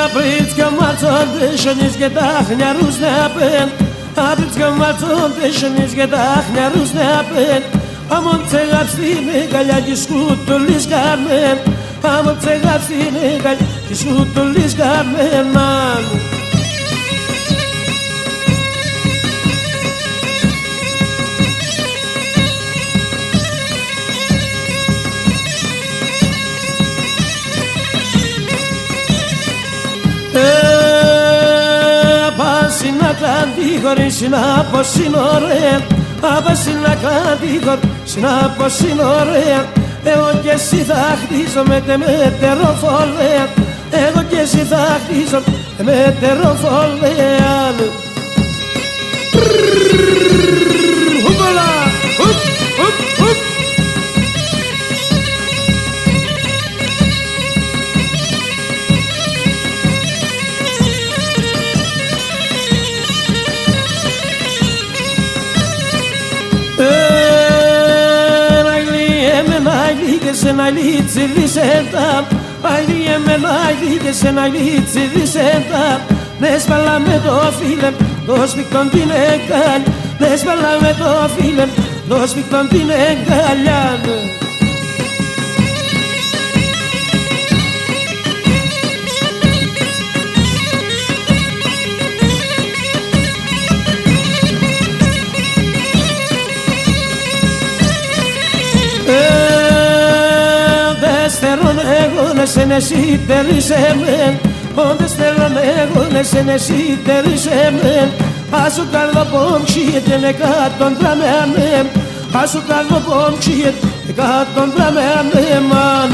Abritzka malzon dishon is gedach nya rusnapen Abritzka malzon dishon is gedach nya rusnapen Amon tsegapstine galya diskutulis garmen Amon tsegapstine galya diskutulis garmen man Χωρίς να πως είναι ωραία Άπας να κράτη χωρίς να πως είναι ωραία Εγώ κι εσύ θα χτίσω με τεροφολέα Εγώ κι εσύ θα χτίσω με τεροφολέα Χουπολα, χουπ, χουπ, χουπ σε ένα λίτσι δισέντα Πάλι εμένα και σε ένα λίτσι δισέντα Ναι σπαλά με το φίλε, το σπικτον την εγκάλια Ναι σπαλά με το φίλε, το σπικτον την εγκάλια Sen esiterisem Onde stellan egone sen esiterisem Asu kalva pomchiet ne katon dramen Asu kalva pomchiet katon dramen man